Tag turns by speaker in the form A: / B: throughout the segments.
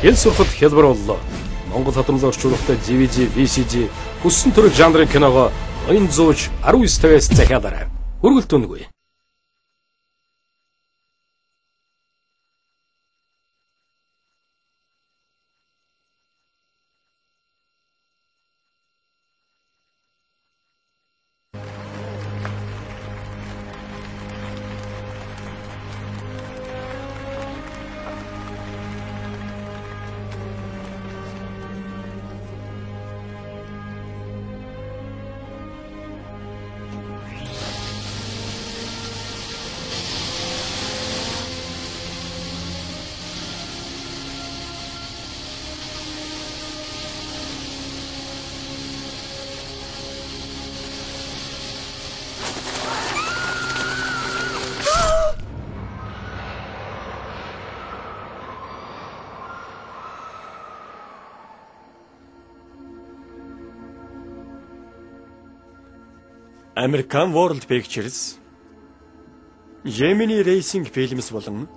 A: Хэл сурахад хялбар боллоо. Монгол хадгалан орчуулгатай DVD, VCD хүссэн төрөл жанрын киногоо 819-ээс захиалаарай. Хүргэлт үнэгүй.
B: American World Pictures, Gemini Racing Films болон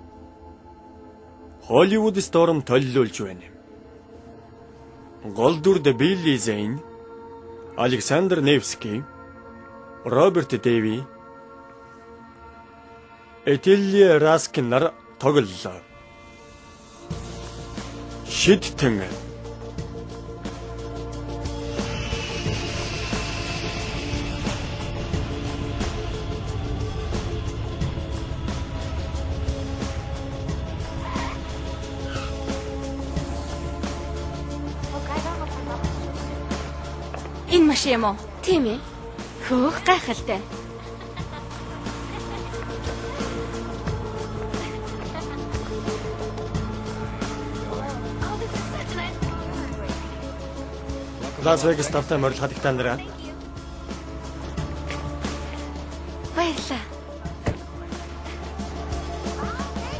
B: Hollywood Storm төлөвлөж байна. Гол дүрд Билли Зейн, Александр Невский, Роберт Дэви, Этилия Раскин нар тоглолоо. Шидтэн
C: Энэ машин юм уу? Тийм ээ. Хөөх гайхалтай.
B: Лас Вегас тавтай морилхад их танараа.
C: Баярлалаа.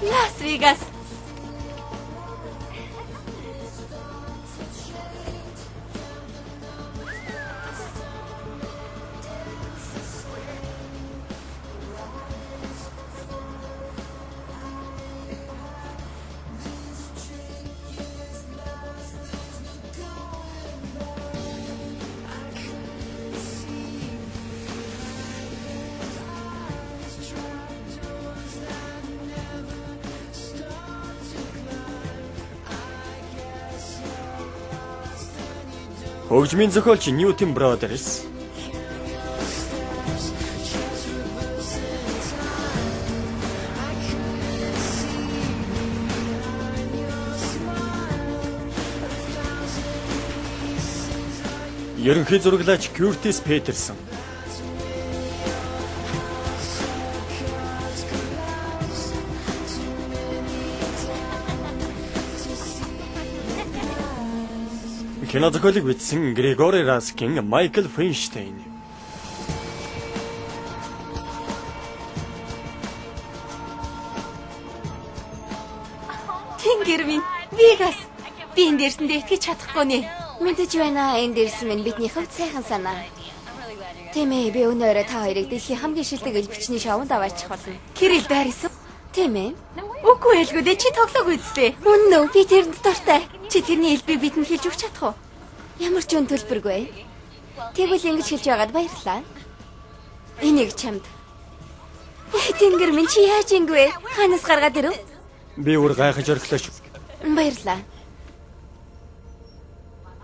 C: Лас Вегас.
B: Хөгжмийн зохиолч Newton Brothers. Ерөнхий зураглаач Curtis Peterson. Кино зохиолыг бичсэн Григори Раскин, Майкл Финштейн.
C: Тэнгэр минь, Вегас. Би энэ дээрсэндээ итгэж чадахгүй нэ.
D: Мэдэж байна. Энэ дээрсэн минь бидний хувьд сайхан санаа. Тийм ээ, би өнөөдөр та хоёрыг дэлхийн хамгийн шилдэг элбичний шоунд аваачих болно.
C: Кирилл дайрсан.
D: Тийм ээ.
C: Үгүй ээлгүүдээ чи тоглоог үзлээ.
D: Үнэн үү? Би тэрэнд дуртай.
C: Чи тэрний элбэг бидэнд хэлж өгч чадах уу?
D: Ямар ч үн төлбөргүй. Тэгвэл ингэж хэлж байгаад баярлалаа. Энийг чамд. Тэнгэр минь чи яаж ингэвэ? Ханаас гаргаад ирв?
B: Би өөр гайхаж орхилоо шүү.
D: Баярлалаа.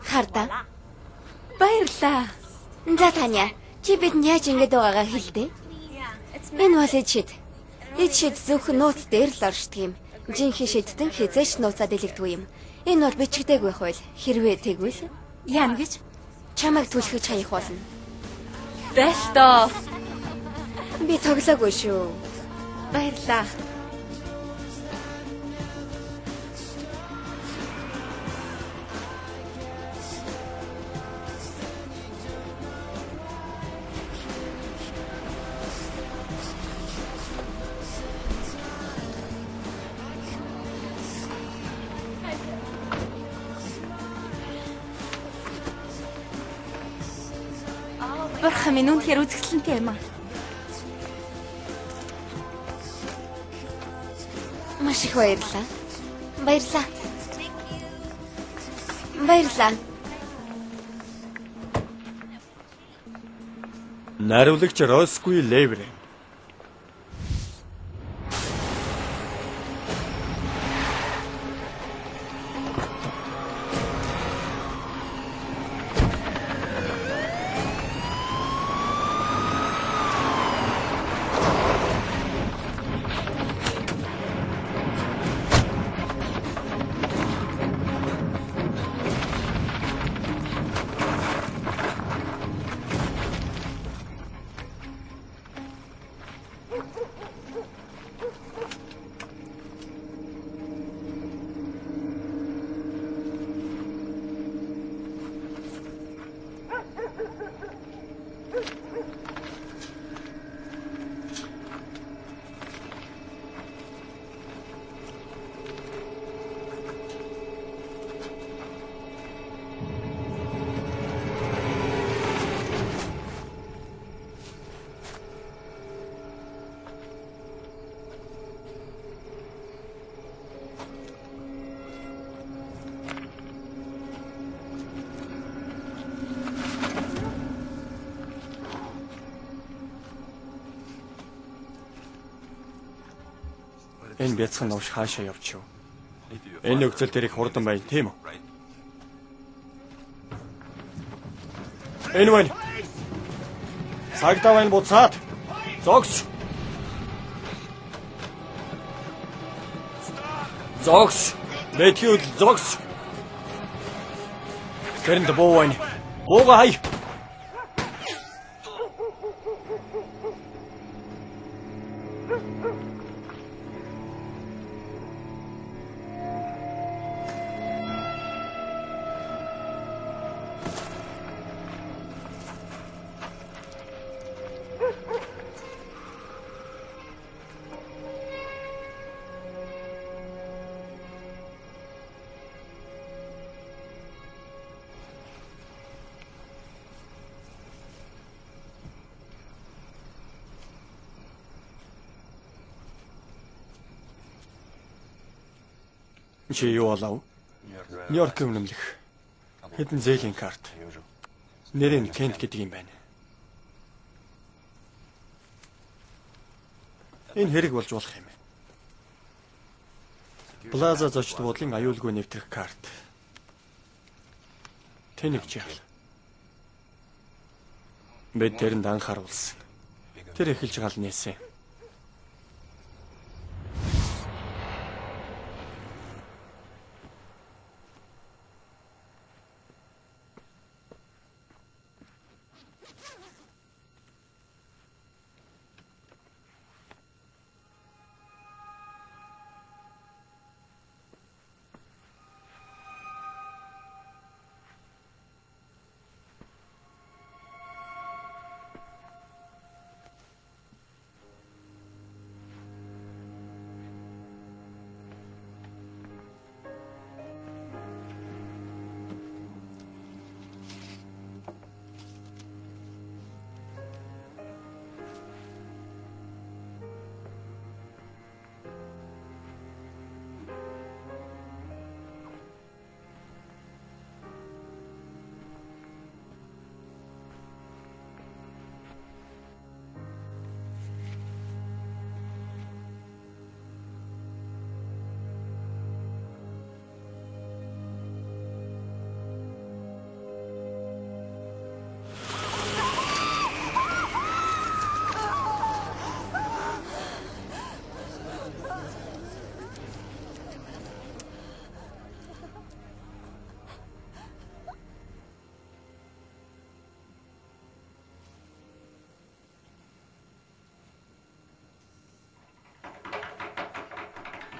D: Харта.
C: Баярлалаа.
D: За Таня, чи бидэнд яаж ингэж байгаагаа хэлдэ. Энэ бол ичид. Ичид зөвхөн нууц дээр л оршдог юм. Жинхэнэ шидтэн хизээч нууцаа дэлгдэггүй юм. Энэ бол бичигдээгүй хууль. Хэрвээ тэгвэл
C: яа гэж
D: чамайг түлхэж хаях болно.
C: Бэлтоо.
D: Би тоглоогүй шүү.
C: Баярлалаа. Бурхан минь үнэхээр үзэсгэлэнтэй юм аа.
D: Маш их баярлалаа. Баярлалаа. Баярлалаа.
B: Наривлагч Росгүй Левер. Энэ бяцхан новш хаашаа явчихв. Энэ нөхцөл дээр их хурдан байна, тийм үү? Энэ байна. Цагтаа байна буцаад. Зогс. Зогс. Мэтью зогс. Тэрэнд боо байна. Бууга хай. Чи юу болов? Нью-Йорк өмнөмлөх хэдэн зээлийн карт. Нэр нь Кент гэдэг юм байна. Энэ хэрэг болж болох юм. Плаза зочд буудлын аюулгүй нэвтрэх карт. Тэнийг жаал. Бид тэрэнд анхааруулсан. Тэр эхэлж гал нээсэн.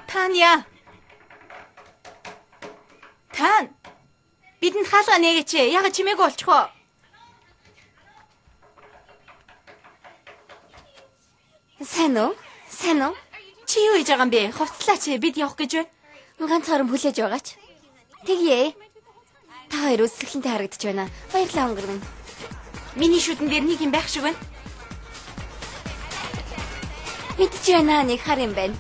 C: Таня. Тан. Бидэнд хаалга нээгээч. Яга чимээгүй болчихоо.
D: Сайн уу? Сайн уу?
C: Чи юу хийж байгаа юм бэ? Хувцлаач. Бид явах гэж байна.
D: Ганцхан хүлээж байгаач. Тэгье. Та хоёр үсгэлэнтэй харагдаж байна. Баярлалаа өнгөрмөн.
C: Миний шүдэн дээр нэг юм байх шиг байна.
D: Мэдчихэе наа нэг хар юм байна.